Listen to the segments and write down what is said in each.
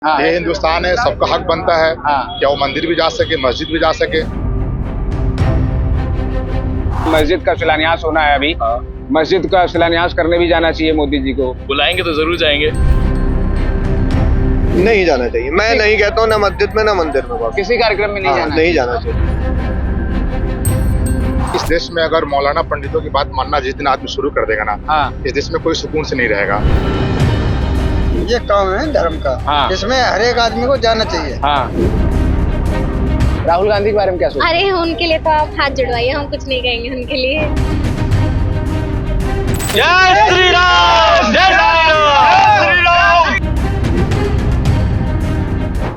हाँ। ये हिंदुस्तान है, सबका हक बनता है क्या वो मंदिर भी जा सके, मस्जिद भी जा सके। मस्जिद का शिलान्यास होना है अभी। मस्जिद का शिलान्यास करने भी जाना चाहिए मोदी जी को। बुलाएंगे तो जरूर जाएंगे। नहीं जाना चाहिए। मैं नहीं कहता हूँ ना मस्जिद में ना मंदिर में, बस किसी कार्यक्रम में नहीं जाना। नहीं जाना चाहिए। इस देश में अगर मौलाना पंडितों की बात मानना जिस दिन आदमी शुरू कर देगा ना, इस देश में कोई सुकून से नहीं रहेगा। ये काम है धर्म का, इसमें हर एक आदमी को जाना चाहिए। राहुल गांधी के बारे में क्या सोचते हैं? अरे उनके लिए तो आप हाथ जुड़वाइए, हम कुछ नहीं कहेंगे उनके लिए। जय श्री राम, जय श्री राम।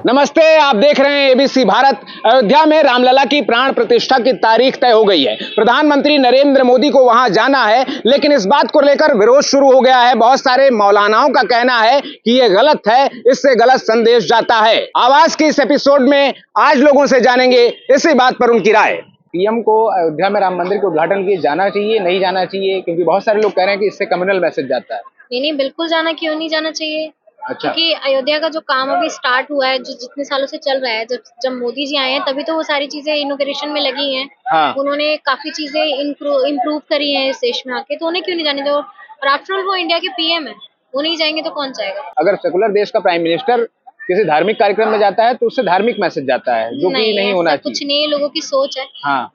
नमस्ते, आप देख रहे हैं एबीसी भारत। अयोध्या में रामलला की प्राण प्रतिष्ठा की तारीख तय हो गई है। प्रधानमंत्री नरेंद्र मोदी को वहां जाना है, लेकिन इस बात को लेकर विरोध शुरू हो गया है। बहुत सारे मौलानाओं का कहना है कि यह गलत है, इससे गलत संदेश जाता है। आवाज के इस एपिसोड में आज लोगों से जानेंगे इसी बात पर उनकी राय। पीएम को अयोध्या में राम मंदिर के उद्घाटन के लिए जाना चाहिए, नहीं जाना चाहिए? क्योंकि बहुत सारे लोग कह रहे हैं कि इससे कम्युनल मैसेज जाता है। नहीं, बिल्कुल जाना, क्यों नहीं जाना चाहिए। अच्छा। क्योंकि अयोध्या का जो काम अभी स्टार्ट हुआ है, जो जितने सालों से चल रहा है, जब मोदी जी आए हैं तभी तो वो सारी चीजें इनॉग्रेशन में लगी हैं। उन्होंने काफी चीजें इम्प्रूव करी हैं इस देश में आके, तो उन्हें क्यों नहीं जाने दो। और आफ्टर ऑल वो इंडिया के पीएम है, वो नहीं जाएंगे तो कौन जाएगा। अगर सेकुलर देश का प्राइम मिनिस्टर किसी धार्मिक कार्यक्रम में जाता है तो उससे धार्मिक मैसेज जाता है, जो कि नहीं होना चाहिए। कुछ नहीं, लोगों की सोच है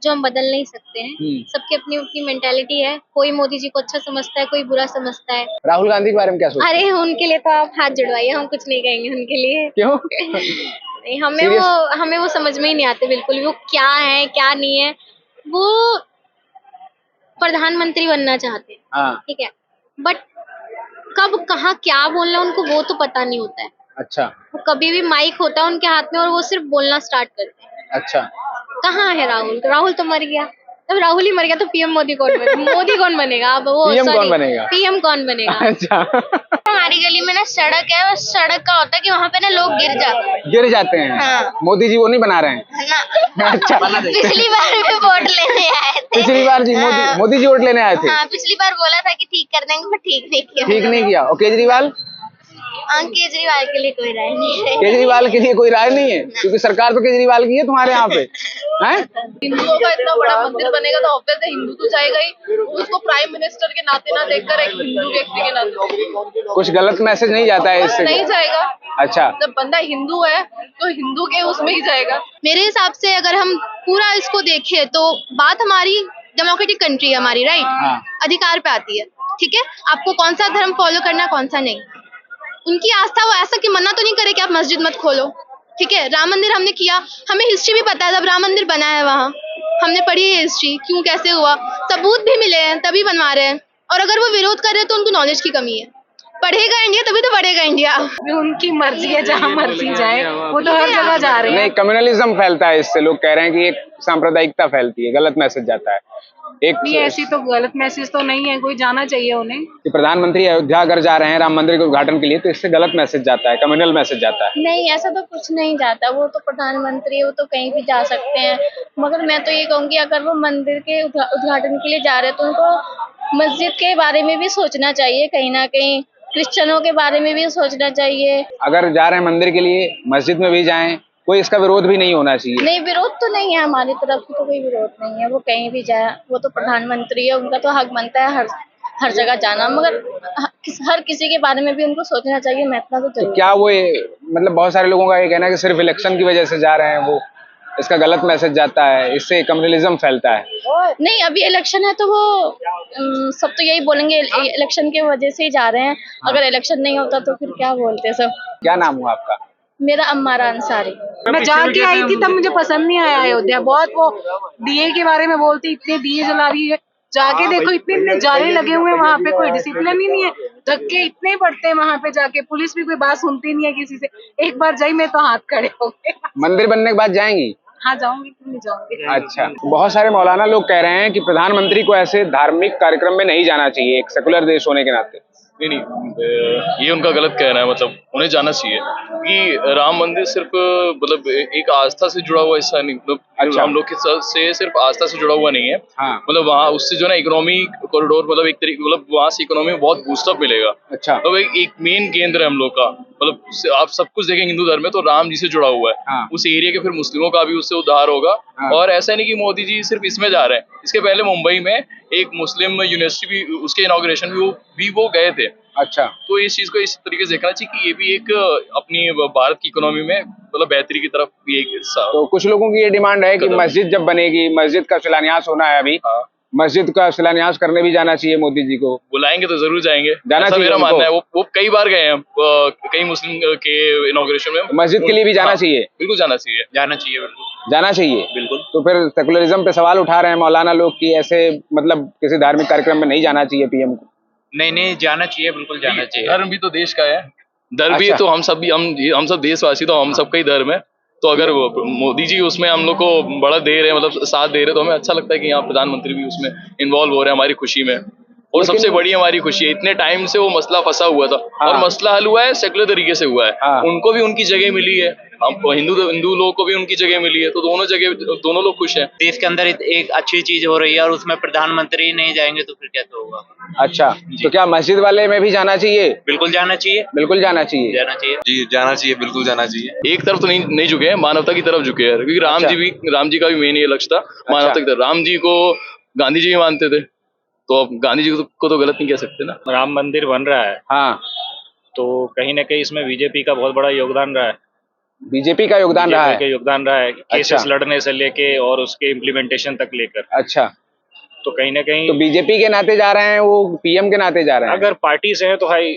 जो हम बदल नहीं सकते हैं। सबकी अपनी अपनी मेंटालिटी है। कोई मोदी जी को अच्छा समझता है, कोई बुरा समझता है। राहुल गांधी के बारे में क्या सोचते हैं? अरे उनके लिए तो आप हाथ जुड़वाइए, हम कुछ नहीं कहेंगे उनके लिए। क्यों? नहीं, हमें वो समझ में ही नहीं आते बिल्कुल भी। वो क्या है क्या नहीं है। वो प्रधानमंत्री बनना चाहते हैं, ठीक है, बट कब कहाँ क्या बोलना है उनको वो तो पता नहीं होता है। अच्छा। वो कभी भी माइक होता है उनके हाथ में और वो सिर्फ बोलना स्टार्ट करते हैं। अच्छा। कहाँ है राहुल? राहुल तो मर गया। अब राहुल ही मर गया तो पीएम मोदी कौन बनेगा? मोदी कौन बनेगा? अब वो पीएम कौन बनेगा? पीएम कौन बनेगा? अच्छा। हमारी गली में ना सड़क है, और सड़क का होता है कि वहाँ पे ना लोग गिर जाते हैं। हाँ। मोदी जी वो नहीं बना रहे हैं ना। अच्छा। पिछली बार भी वोट लेने आए थे। पिछली बार जी मोदी जी वोट लेने आए थे। हाँ, पिछली बार बोला था कि ठीक कर देंगे, पर ठीक नहीं किया। ठीक नहीं किया। और केजरीवाल? केजरीवाल के लिए कोई राय नहीं है। केजरीवाल के लिए कोई राय नहीं है, क्योंकि सरकार तो केजरीवाल की है तुम्हारे यहाँ पे। हैं? हिंदुओं का इतना बड़ा मंदिर बनेगा तो ऑब्वियस है हिंदू तो जाएगा ही। उसको प्राइम मिनिस्टर के नाते ना देखकर एक हिंदू व्यक्ति के नाते कुछ गलत मैसेज नहीं जाता है इससे? नहीं जाएगा। अच्छा। जब बंदा हिंदू है तो हिंदू के उसमें ही जाएगा। मेरे हिसाब से अगर हम पूरा इसको देखें तो बात हमारी डेमोक्रेटिक कंट्री है हमारी, राइट? अधिकार पे आती है, ठीक है। आपको कौन सा धर्म फॉलो करना है, कौन सा नहीं। उनकी आस्था, वो ऐसा कि मना तो नहीं करे कि आप मस्जिद मत खोलो, ठीक है। राम मंदिर हमने किया, हमें हिस्ट्री भी पता है जब राम मंदिर बना है वहाँ, हमने पढ़ी है हिस्ट्री, क्यों कैसे हुआ, सबूत भी मिले हैं, तभी बनवा रहे हैं। और अगर वो विरोध कर रहे हैं तो उनको नॉलेज की कमी है। पढ़ेगा इंडिया तभी तो बढ़ेगा इंडिया। उनकी मर्जी है, जहाँ मर्जी जाए, वो तो हर जगह जा रहे हैं। नहीं, कम्युनलिज्म फैलता है इससे। लोग कह रहे हैं कि एक सांप्रदायिकता फैलती है, गलत मैसेज जाता है। नहीं, ऐसी तो गलत मैसेज तो नहीं है, कोई जाना चाहिए उन्हें। कि प्रधानमंत्री अयोध्या अगर जा रहे हैं राम मंदिर के उद्घाटन के लिए तो इससे गलत मैसेज जाता है, कम्युनल मैसेज जाता है। नहीं, ऐसा तो कुछ नहीं जाता। वो तो प्रधानमंत्री है, वो तो कहीं भी जा सकते हैं। मगर मैं तो ये कहूँगी, अगर वो मंदिर के उद्घाटन के लिए जा रहे हैं तो उनको मस्जिद के बारे में भी सोचना चाहिए, कहीं ना कहीं क्रिश्चियनों के बारे में भी सोचना चाहिए। अगर जा रहे हैं मंदिर के लिए, मस्जिद में भी जाएं, कोई इसका विरोध भी नहीं होना चाहिए। नहीं, विरोध तो नहीं है, हमारी तरफ से तो कोई विरोध नहीं है। वो कहीं भी जाए, वो तो प्रधानमंत्री है, उनका तो हक बनता है हर जगह जाना। मगर हर किसी के बारे में भी उनको सोचना चाहिए। मैं इतना तो जरूर। क्या वो मतलब बहुत सारे लोगों का ये कहना है कि सिर्फ इलेक्शन की वजह से जा रहे हैं, वो इसका गलत मैसेज जाता है, इससे कम्युनलिज्म फैलता है। नहीं, अभी इलेक्शन है तो वो सब तो यही बोलेंगे इलेक्शन की वजह से ही जा रहे हैं। अगर इलेक्शन नहीं होता तो फिर क्या बोलते सब। क्या नाम हुआ आपका? मेरा अम्मारा अंसारी। मैं जाके आई थी तब मुझे पसंद नहीं आया अयोध्या। बहुत वो दिए के बारे में बोलती, इतने दिए जला रही है। जाके देखो, इतने जाले लगे हुए हैं वहाँ पे, कोई डिसिप्लिन ही नहीं है। धक्के इतने पड़ते हैं वहाँ पे जाके, पुलिस भी कोई बात सुनती नहीं है किसी से। एक बार जाई मैं तो हाथ खड़े हो गए। मंदिर बनने के बाद जाएंगी? हाँ, जाऊंगी, क्यों नहीं जाऊंगी। अच्छा। बहुत सारे मौलाना लोग कह रहे हैं कि प्रधानमंत्री को ऐसे धार्मिक कार्यक्रम में नहीं जाना चाहिए, एक सेकुलर देश होने के नाते। नहीं, ये उनका गलत कहना है। मतलब उन्हें जाना चाहिए कि राम मंदिर सिर्फ मतलब एक आस्था से जुड़ा हुआ हिस्सा नहीं, मतलब हम लोग से सिर्फ आस्था से जुड़ा हुआ नहीं है। मतलब वहाँ उससे जो है ना इकोनॉमी कॉरिडोर, मतलब एक तरीके, मतलब वहाँ से इकोनॉमी में बहुत बूस्टअप मिलेगा। अच्छा। मतलब एक मेन केंद्र है हम लोग का। मतलब आप सब कुछ देखेंगे हिंदू धर्म में तो राम जी से जुड़ा हुआ है। उस एरिया के फिर मुस्लिमों का भी उससे उद्धार होगा। और ऐसा नहीं कि मोदी जी सिर्फ इसमें जा रहे हैं, इसके पहले मुंबई में एक मुस्लिम यूनिवर्सिटी भी, उसके इनॉग्रेशन भी वो गए थे। अच्छा, तो इस चीज को इस तरीके से देखना चाहिए कि ये भी एक अपनी भारत की इकोनॉमी में मतलब बेहतरी की तरफ भी एक हिस्सा। तो कुछ लोगों की ये डिमांड है कि मस्जिद जब बनेगी, मस्जिद का शिलान्यास होना है अभी, मस्जिद का शिलान्यास करने भी जाना चाहिए मोदी जी को। बुलाएंगे तो जरूर जाएंगे, जाना चाहिए। मेरा मानना है। वो कई बार गए हैं कई मुस्लिम के इनॉग्रेशन में। मस्जिद के लिए भी जाना चाहिए। बिल्कुल जाना चाहिए, जाना चाहिए, बिल्कुल जाना चाहिए, बिल्कुल। तो फिर सेकुलरिज्म पे सवाल उठा रहे हैं मौलाना लोग कि ऐसे मतलब किसी धार्मिक कार्यक्रम में नहीं जाना चाहिए पीएम को। नहीं जाना चाहिए, बिल्कुल जाना चाहिए। धर्म भी तो देश का है, धर्म भी तो हम सब देशवासी, तो हम सबका ही धर्म है। तो अगर मोदी जी उसमें हम लोग को बड़ा दे रहे हैं, मतलब साथ दे रहे हैं, तो हमें अच्छा लगता है कि यहाँ प्रधानमंत्री भी उसमें इन्वॉल्व हो रहे हैं हमारी खुशी में। और सबसे बड़ी हमारी खुशी है, इतने टाइम से वो मसला फंसा हुआ था और मसला हल हुआ है, सेकुलर तरीके से हुआ है। उनको भी उनकी जगह मिली है, हमको हिंदू लोगों को भी उनकी जगह मिली है, तो दोनों लोग खुश हैं। देश के अंदर एक अच्छी चीज हो रही है और उसमें प्रधानमंत्री नहीं जाएंगे तो फिर कैसे होगा? अच्छा, तो क्या मस्जिद वाले में भी जाना चाहिए? बिल्कुल जाना चाहिए, बिल्कुल जाना चाहिए, जाना चाहिए जी, जाना चाहिए, बिल्कुल जाना चाहिए। एक तरफ तो नहीं झुके हैं, मानवता की तरफ झुके हैं, क्योंकि राम जी का भी मेन ये लक्ष्य था, मानवता की तरफ। राम जी को गांधी जी भी मानते थे, तो अब गांधी जी को तो गलत नहीं कह सकते ना। राम मंदिर बन रहा है, हाँ, तो कहीं ना कहीं इसमें बीजेपी का बहुत बड़ा योगदान रहा है। बीजेपी का योगदान रहा है, केसेस लड़ने से लेके और उसके इम्प्लीमेंटेशन तक लेकर। अच्छा, तो कहीं ना कहीं तो बीजेपी के नाते जा रहे हैं, वो पीएम के नाते जा रहे हैं। अगर पार्टी से है तो भाई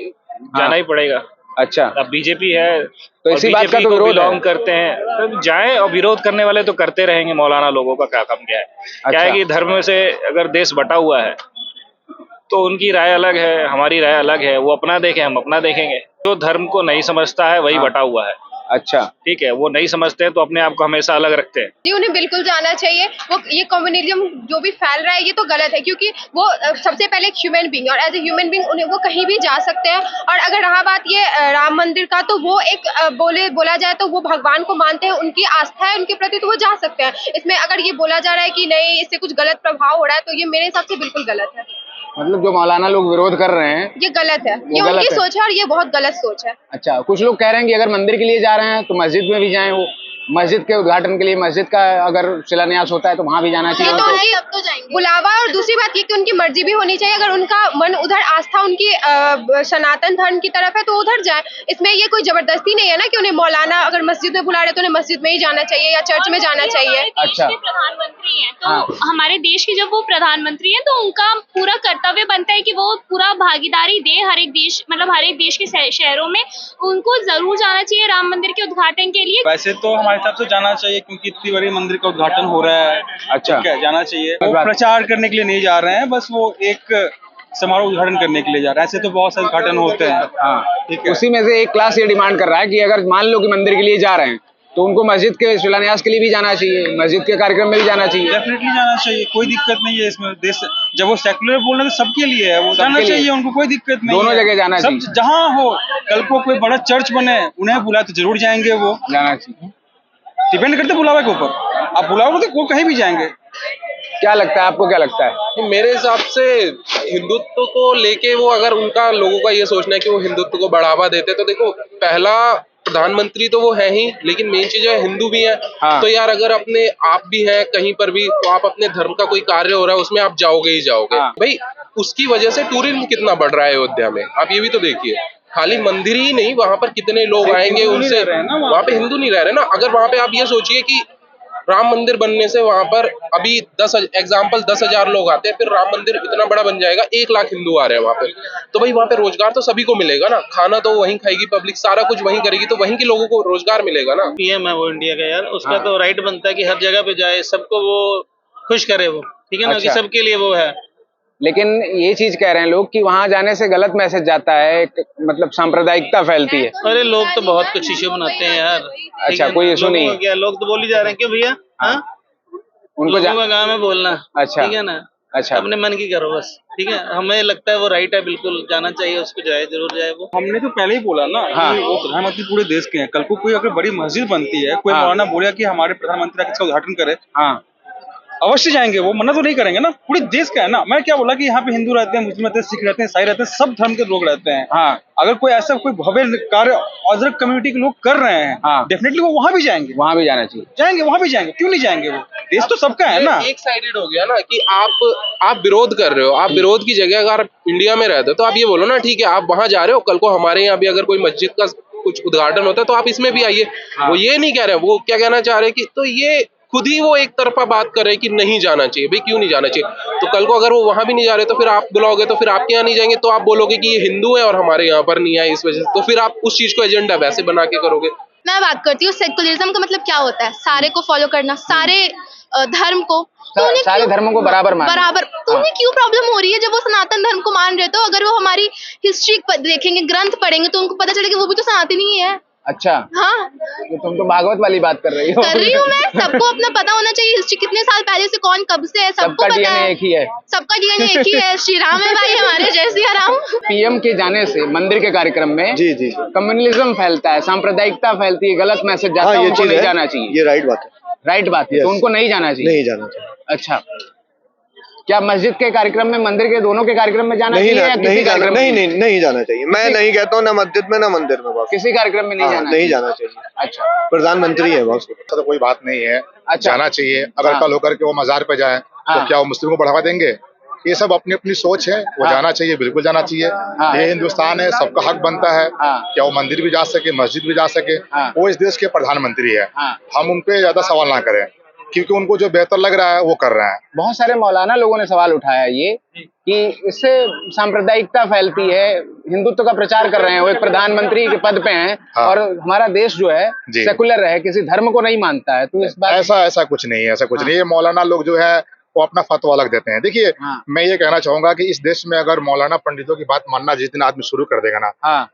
जाना ही पड़ेगा। अच्छा, अब बीजेपी है तो इसी बात का तो विरोध बिलोंग करते हैं, तो जाए, और विरोध करने वाले तो करते रहेंगे। मौलाना लोगों का क्या काम क्या है? क्या है कि धर्म से अगर देश बटा हुआ है तो उनकी राय अलग है, हमारी राय अलग है। वो अपना देखें, हम अपना देखेंगे। जो धर्म को नहीं समझता है वही बटा हुआ है। अच्छा, ठीक है, वो नहीं समझते हैं तो अपने आप को हमेशा अलग रखते हैं। जी, उन्हें बिल्कुल जाना चाहिए। वो ये कम्युनिज्म जो भी फैल रहा है ये तो गलत है, क्योंकि वो सबसे पहले एक ह्यूमन बीइंग और एज ए ह्यूमन बीइंग उन्हें वो कहीं भी जा सकते हैं। और अगर रहा बात ये राम मंदिर का, तो वो एक बोला जाए तो वो भगवान को मानते हैं, उनकी आस्था है उनके प्रति, तो वो जा सकते हैं। इसमें अगर ये बोला जा रहा है कि नहीं इससे कुछ गलत प्रभाव हो रहा है, तो ये मेरे हिसाब से बिल्कुल गलत है। मतलब जो मौलाना लोग विरोध कर रहे हैं ये गलत है, ये उनकी सोच है और ये बहुत गलत सोच है। अच्छा, कुछ लोग कह रहे हैं कि अगर मंदिर के लिए जा रहे हैं तो मस्जिद में भी जाएं, वो मस्जिद के उद्घाटन के लिए, मस्जिद का अगर शिलान्यास होता है तो वहां भी जाना चाहिए। तो उनकी बुलावा, और दूसरी बात ये कि उनकी मर्जी भी होनी चाहिए। अगर उनका मन उधर, आस्था उनकी सनातन धर्म की तरफ है तो उधर जाए। इसमें ये कोई जबरदस्ती नहीं है ना कि उन्हें मौलाना अगर मस्जिद में बुला रहे तो उन्हें मस्जिद में ही जाना चाहिए या चर्च में जाना चाहिए। अच्छा, प्रधानमंत्री हैं तो हमारे देश के जब वो प्रधानमंत्री हैं तो उनका पूरा कर्तव्य बनता है कि वो पूरा भागीदारी दे हर एक देश, मतलब हर एक देश के शहरों में। उनको जरूर जाना चाहिए राम मंदिर के उद्घाटन के लिए। वैसे तो हमारे हिसाब से जाना चाहिए, क्योंकि इतनी बड़ी मंदिर का उद्घाटन हो रहा है। अच्छा, क्या जाना चाहिए। वो प्रचार करने के लिए नहीं जा रहे हैं, बस वो एक समारोह उद्घाटन करने के लिए जा रहे हैं। ऐसे तो बहुत सारे उद्घाटन होते हैं। हाँ, ठीक है। उसी में से एक क्लास ये डिमांड कर रहा है कि अगर मान लो कि मंदिर के लिए जा रहे हैं तो उनको मस्जिद के शिलान्यास के लिए भी जाना चाहिए, मस्जिद के कार्यक्रम में भी जाना चाहिए। डेफिनेटली जाना चाहिए, कोई दिक्कत नहीं है इसमें। देश जब वो सेक्युलर बोल रहे हैं तो सबके लिए है, वो जाना चाहिए, उनको कोई दिक्कत नहीं। दोनों जगह जाना चाहिए, सब जहाँ हो। कल को कोई बड़ा चर्च बने, उन्हें बुलाए तो जरूर जाएंगे, वो जाना चाहिए। डिपेंड करते बुलावे के ऊपर। आप बुलाओगे तो वो कहीं भी जाएंगे। क्या लगता है आपको, क्या लगता है? मेरे हिसाब से हिंदुत्व को लेके वो, अगर उनका लोगों का ये सोचना है कि वो हिंदुत्व को बढ़ावा देते, तो देखो पहला प्रधानमंत्री तो वो है ही, लेकिन मेन चीज है हिंदू भी है। हाँ। तो यार अगर अपने आप भी है कहीं पर भी, तो आप अपने धर्म का कोई कार्य हो रहा है उसमें आप जाओगे ही जाओगे। हाँ। भाई उसकी वजह से टूरिज्म कितना बढ़ रहा है अयोध्या में, आप ये भी तो देखिए। खाली मंदिर ही नहीं, वहां पर कितने लोग आएंगे, उनसे वहां पे हिंदू नहीं रह रहे ना। अगर वहां पे आप ये सोचिए कि राम मंदिर बनने से वहां पर अभी 10,000 लोग आते हैं, फिर राम मंदिर इतना बड़ा बन जाएगा, 1 लाख हिंदू आ रहे हैं वहां पे, तो भाई वहां पे रोजगार तो सभी को मिलेगा ना। खाना तो वहीं खाएगी पब्लिक, सारा कुछ वहीं करेगी, तो वहीं के लोगों को रोजगार मिलेगा ना। पीएम है वो इंडिया का यार, उसका तो राइट बनता है कि हर जगह पे जाए, सबको वो खुश करे, वो ठीक है ना। कि सबके लिए वो है। लेकिन ये चीज कह रहे हैं लोग कि वहां जाने से गलत मैसेज जाता है, मतलब सांप्रदायिकता फैलती है। अरे लोग तो बहुत कुछ इश्यू बनाते हैं यार। अच्छा, कोई इशू नहीं है क्या? लोग तो बोल ही जा रहे हैं, क्यों भैया? उनको गाँव में बोलना। अच्छा, ठीक है ना। अच्छा, अपने मन की करो बस, ठीक है। हमें लगता है वो राइट है, बिल्कुल जाना चाहिए, उसको जाए, जरूर जाए वो। हमने तो पहले ही बोला ना। हाँ। वो प्रधानमंत्री पूरे देश के हैं। कल को कोई अगर बड़ी मस्जिद बनती है, कोई मौलाना बोला कि हमारे प्रधानमंत्री किसका उद्घाटन करे, हाँ, अवश्य जाएंगे, वो मना तो नहीं करेंगे ना, पूरे देश का है ना। मैं क्या बोला कि यहाँ पे हिंदू रहते हैं, मुस्लिम रहते हैं, सिख रहते हैं, ईसाई रहते हैं, सब धर्म के लोग रहते हैं। हाँ। अगर कोई ऐसा कोई भव्य कार्य अदर कम्युनिटी के लोग कर रहे हैं, हाँ। डेफिनेटली वो वहां भी जाएंगे, वहां भी जाना चाहिए, जाएंगे, वहां भी जाएंगे, क्यों नहीं जाएंगे? वो देश तो सबका है ना। एक साइडेड हो गया ना कि आप विरोध कर रहे हो, आप विरोध की जगह अगर इंडिया में रहते हो तो आप ये बोलो ना, ठीक है आप वहां जा रहे हो, कल को हमारे यहाँ भी अगर कोई मस्जिद का कुछ उद्घाटन होता है तो आप इसमें भी आइए। वो ये नहीं कह रहे, वो क्या कहना चाह रहे हैं कि तो ये खुद ही वो एक तरफा बात कर रहे हैं कि नहीं जाना चाहिए। भाई क्यों नहीं जाना चाहिए? तो कल को अगर वो वहां भी नहीं जा रहे तो फिर आप बुलाओगे, तो फिर आपके यहाँ नहीं जाएंगे, तो आप बोलोगे कि ये हिंदू है और हमारे यहाँ पर नहीं आए इस वजह से, तो फिर आप उस चीज को एजेंडा वैसे बना के करोगे। मैं बात करती हूँ सेकुलरिज्म का मतलब क्या होता है, सारे को फॉलो करना, सारे धर्म को, तो सारे धर्मों को बराबर मानना। बराबर। तो उन्हें क्यों प्रॉब्लम हो रही है जब वो सनातन धर्म को मान रहे? तो अगर वो हमारी हिस्ट्री देखेंगे, ग्रंथ पढ़ेंगे, तो उनको पता चलेगा वो भी तो सनातनी ही है। अच्छा। हाँ, तो तुम तो भागवत वाली बात कर रही हो। कर रही हूँ मैं। सबको अपना पता होना चाहिए हिस्ट्री, कितने साल पहले से कौन कब से है, सबको पता है। एक ही है, सबका डीएनए एक ही है। श्री राम है भाई हमारे, जय सिया राम। पीएम के जाने से मंदिर के कार्यक्रम में जी जी कम्युनलिज्म फैलता है, सांप्रदायिकता फैलती है, गलत मैसेज जाता है, उनको नहीं जाना चाहिए। ये राइट बात है, राइट बात है, तो उनको नहीं जाना चाहिए, नहीं जाना चाहिए। अच्छा, क्या मस्जिद के कार्यक्रम में, मंदिर के दोनों के कार्यक्रम में जाना चाहिए या किसी कार्यक्रम में? नहीं जाना चाहिए। मैं नहीं कहता हूँ ना मस्जिद में ना मंदिर में, किसी कार्यक्रम में नहीं जाना चाहिए। अच्छा, प्रधानमंत्री है बॉस, तो कोई बात नहीं है। अच्छा, जाना चाहिए। अगर कल होकर के वो मजार पे जाए तो क्या वो मुस्लिमों को बढ़ावा देंगे? ये सब अपनी अपनी सोच है। वो जाना चाहिए, बिल्कुल जाना चाहिए। ये हिंदुस्तान है, सबका हक बनता है। क्या वो मंदिर भी जा सके, मस्जिद भी जा सके। वो इस देश के प्रधानमंत्री है, हम उनपे ज्यादा सवाल ना करें, क्योंकि उनको जो बेहतर लग रहा है वो कर रहे हैं। बहुत सारे मौलाना लोगों ने सवाल उठाया ये कि इससे सांप्रदायिकता फैलती है, हिंदुत्व का प्रचार कर रहे हैं, वो एक प्रधानमंत्री के पद पे हैं। और हमारा देश जो है सेकुलर है, किसी धर्म को नहीं मानता है, तो इस बात ऐसा कुछ नहीं है, ऐसा कुछ नहीं है। मौलाना लोग जो है वो अपना फतवा अलग देते हैं। देखिए, मैं ये कहना चाहूंगा कि इस देश में अगर मौलाना पंडितों की बात मानना जिस दिन आदमी शुरू कर देगा ना,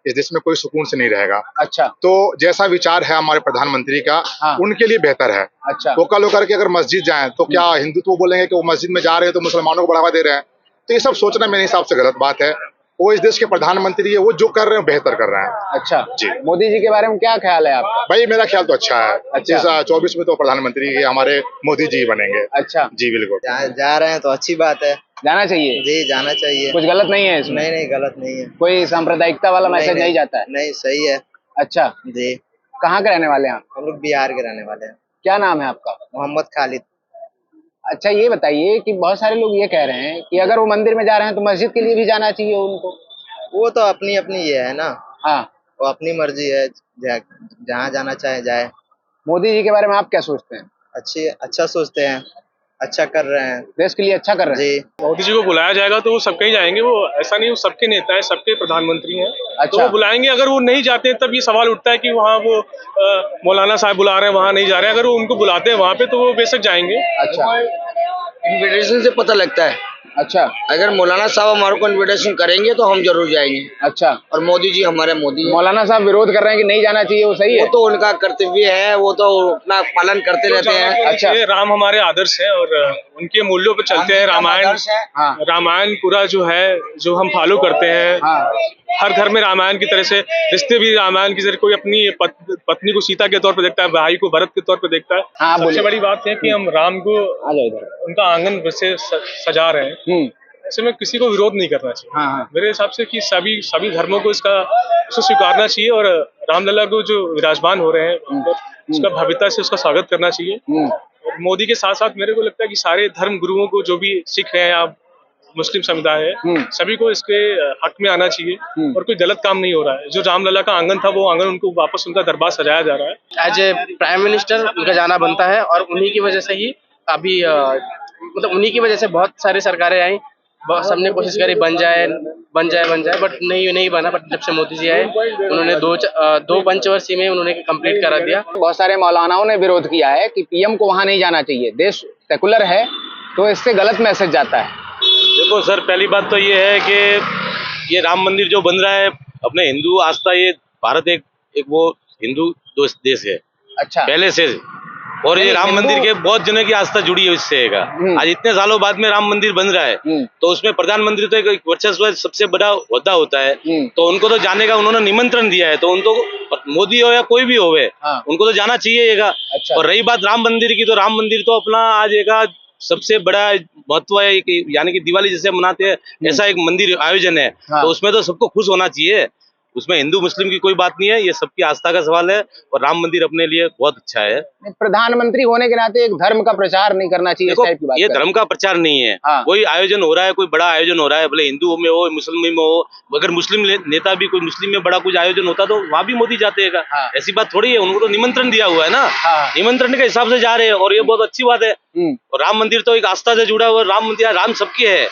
इस देश में कोई सुकून से नहीं रहेगा। अच्छा, तो जैसा विचार है हमारे प्रधानमंत्री का, उनके लिए बेहतर है। अच्छा, वो कल होकर के अगर मस्जिद जाएं तो क्या हिंदुत्व बोलेंगे कि वो मस्जिद में जा रहे हैं तो मुसलमानों को बढ़ावा दे रहे हैं? तो ये सब सोचना मेरे हिसाब से गलत बात है। वो इस देश के प्रधानमंत्री है, वो जो कर रहे हैं बेहतर कर रहे हैं। अच्छा जी, मोदी जी के बारे में क्या ख्याल है आपका? भाई मेरा ख्याल तो अच्छा है। अच्छा, 2024 में तो प्रधानमंत्री हमारे मोदी जी बनेंगे। अच्छा जी बिल्कुल, जा रहे हैं तो अच्छी बात है, जाना चाहिए जी जाना चाहिए। कुछ गलत नहीं है इसमें? नहीं गलत नहीं है, कोई सांप्रदायिकता वाला मैसेज नहीं जाता है? नहीं सही है। अच्छा जी, कहाँ के रहने वाले हैं आप? हम लोग बिहार के रहने वाले हैं। क्या नाम है आपका? मोहम्मद खालिद। अच्छा, ये बताइए कि बहुत सारे लोग ये कह रहे हैं कि अगर वो मंदिर में जा रहे हैं तो मस्जिद के लिए भी जाना चाहिए उनको। वो तो अपनी अपनी ये है ना, हाँ, वो अपनी मर्जी है, जहाँ जाना चाहे जाए। मोदी जी के बारे में आप क्या सोचते हैं? अच्छा सोचते हैं, अच्छा कर रहे हैं, देश के लिए अच्छा कर रहे हैं। जी, मोदी जी को बुलाया जाएगा तो वो सबके ही जाएंगे, वो ऐसा नहीं, वो सबके नेता है, सबके प्रधानमंत्री हैं। अच्छा, तो वो बुलाएंगे। अगर वो नहीं जाते हैं तब ये सवाल उठता है कि वहाँ वो मौलाना साहब बुला रहे हैं, वहाँ नहीं जा रहे हैं। अगर वो उनको बुलाते हैं वहाँ पे तो वो बेशक जाएंगे। अच्छा, इन्विटेशन से पता लगता है। अच्छा, अगर मौलाना साहब हमारे को इन्विटेशन करेंगे तो हम जरूर जाएंगे। अच्छा, और मोदी जी हमारे मोदी हैं। मौलाना साहब विरोध कर रहे हैं कि नहीं जाना चाहिए, वो सही है? वो तो उनका कर्तव्य है, वो तो अपना पालन करते रहते हैं। अच्छा, राम हमारे आदर्श है और उनके मूल्यों पर चलते हैं। रामायण पूरा जो है, जो हम फॉलो करते हैं। हर घर में रामायण की तरह से रिश्ते भी रामायण की तरह, कोई अपनी पत्नी को सीता के तौर पर देखता है, भाई को भरत के तौर पर देखता है। सबसे बड़ी बात है कि हम राम को उनका आंगन से सजा रहे हैं। ऐसे में किसी को विरोध नहीं करना चाहिए। मेरे हिसाब से कि सभी धर्मों को इसको स्वीकारना चाहिए और रामलला को जो विराजमान हो रहे हैं उसका भव्यता से उसका स्वागत करना चाहिए। और मोदी के साथ साथ मेरे को लगता है कि सारे धर्म गुरुओं को, जो भी सिख हैं या मुस्लिम समुदाय है, सभी को इसके हक में आना चाहिए। और कोई गलत काम नहीं हो रहा है। जो रामलला का आंगन था, वो आंगन उनको वापस उनका दरबार सजाया जा रहा है। एज ए प्राइम मिनिस्टर उनका जाना बनता है और उन्हीं की वजह से ही अभी मतलब उन्हीं की वजह से बहुत सारी सरकारें आई, सबने कोशिश करी बन जाए, बट नहीं बना। बट जब से मोदी जी आए, उन्होंने दो पंचवर्षीय में उन्होंने कंप्लीट करा दिया। बहुत सारे मौलानाओं ने विरोध किया है कि पीएम को वहां नहीं जाना चाहिए, देश सेकुलर है, तो इससे गलत मैसेज जाता है। देखो सर, पहली बात तो ये है कि ये राम मंदिर जो बन रहा है, अपने हिंदू आस्था, ये भारत एक वो हिंदू देश है। अच्छा, पहले से। और ये राम मंदिर के बहुत जनों की आस्था जुड़ी है इससे। आज इतने सालों बाद में राम मंदिर बन रहा है, तो उसमें प्रधानमंत्री तो एक वर्चस्व सबसे बड़ा होता है। तो उनको तो जाने का उन्होंने निमंत्रण दिया है, तो उनको मोदी हो या कोई भी होवे, उनको तो जाना चाहिए। अच्छा। और रही बात राम मंदिर की, तो राम मंदिर तो अपना आज सबसे बड़ा महत्व है कि यानी कि दिवाली जैसे मनाते हैं ऐसा एक मंदिर आयोजन है, तो उसमें तो सबको खुश होना चाहिए। उसमें हिंदू मुस्लिम की कोई बात नहीं है, ये सबकी आस्था का सवाल है और राम मंदिर अपने लिए बहुत अच्छा है। प्रधानमंत्री होने के नाते एक धर्म का प्रचार नहीं करना चाहिए, इस टाइप की बात ये धर्म का प्रचार नहीं है। कोई आयोजन हो रहा है, कोई बड़ा आयोजन हो रहा है, भले हिंदुओं में हो मुस्लिम में हो, अगर मुस्लिम नेता भी कोई मुस्लिम में बड़ा कुछ आयोजन होता तो वहाँ भी मोदी जाते हैं। ऐसी बात थोड़ी है, उनको तो निमंत्रण दिया हुआ है ना, निमंत्रण के हिसाब से जा रहे हैं और ये बहुत अच्छी बात है। और राम मंदिर तो एक आस्था से जुड़ा हुआ, राम मंदिर राम सबके है,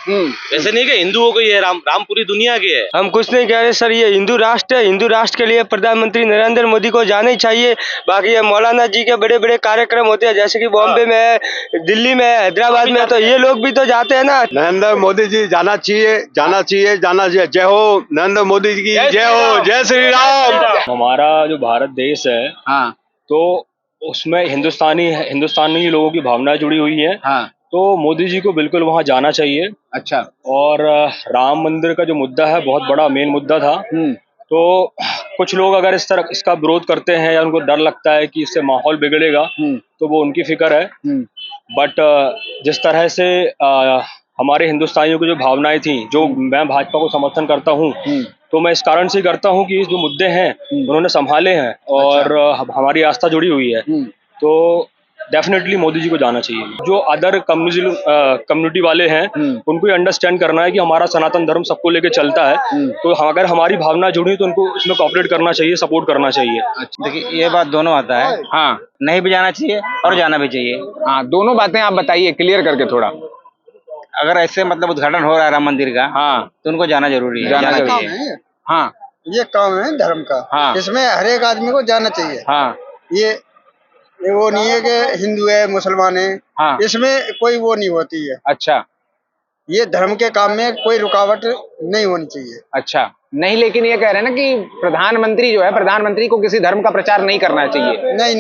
ऐसे नहीं कि हिंदुओं को ही है, राम पूरी दुनिया के है। हम कुछ नहीं कह रहे सर, ये हिंदू राष्ट्र है, हिंदू राष्ट्र के लिए प्रधानमंत्री नरेंद्र मोदी को जाना ही चाहिए। बाकी ये मौलाना जी के बड़े बड़े कार्यक्रम होते हैं, जैसे कि बॉम्बे में है, दिल्ली में है, हैदराबाद में है, तो ये लोग भी तो जाते हैं ना। नरेंद्र मोदी जी जाना चाहिए, जाना चाहिए, जाना चाहिए। जय हो नरेंद्र मोदी जी की जय हो, जय श्री राम। हमारा जो भारत देश है तो उसमें हिंदुस्तानी लोगों की भावनाएं जुड़ी हुई है, तो मोदी जी को बिल्कुल वहां जाना चाहिए। अच्छा। और राम मंदिर का जो मुद्दा है बहुत बड़ा मेन मुद्दा था, तो कुछ लोग अगर इसका विरोध करते हैं या उनको डर लगता है कि इससे माहौल बिगड़ेगा तो वो उनकी फिक्र है। बट जिस तरह से हमारे हिंदुस्तानियों की जो भावनाएं थी, जो मैं भाजपा को समर्थन करता हूँ, तो मैं इस कारण से करता हूँ कि जो मुद्दे हैं उन्होंने संभाले हैं और हमारी आस्था जुड़ी हुई है, तो डेफिनेटली मोदी जी को जाना चाहिए। जो अदर कम्युनिटी वाले हैं उनको अंडरस्टैंड करना है कि हमारा सनातन धर्म सबको लेके चलता है, तो अगर हमारी भावना जुड़ी तो उनको उसमें कोऑपरेट करना चाहिए, सपोर्ट करना चाहिए। देखिए ये बात दोनों आता है, नहीं भी जाना चाहिए और जाना भी चाहिए। दोनों बातें आप बताइए क्लियर करके थोड़ा। अगर ऐसे मतलब उद्घाटन हो रहा है राम मंदिर का, तो उनको जाना जरूरी है, जाना चाहिए। ये काम है धर्म का, इसमें हर एक आदमी को जाना चाहिए। ये वो नहीं है कि हिंदू है मुसलमान है, इसमें कोई वो नहीं होती है। अच्छा। ये धर्म के काम में कोई रुकावट नहीं होनी चाहिए। अच्छा, नहीं, लेकिन ये कह रहे हैं ना कि प्रधानमंत्री जो है, प्रधानमंत्री को किसी धर्म का प्रचार नहीं करना चाहिए। नहीं,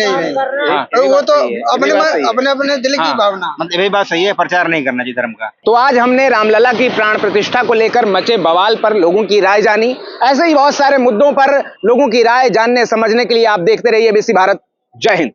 वो तो अपने दिल की भावना, मतलब यही बात सही है, प्रचार नहीं करना चाहिए धर्म का। तो आज हमने रामलला की प्राण प्रतिष्ठा को लेकर मचे बवाल पर लोगों की राय जानी। ऐसे ही बहुत सारे मुद्दों पर लोगों की राय जानने समझने के लिए आप देखते रहिए एबीसी भारत। जय हिंद।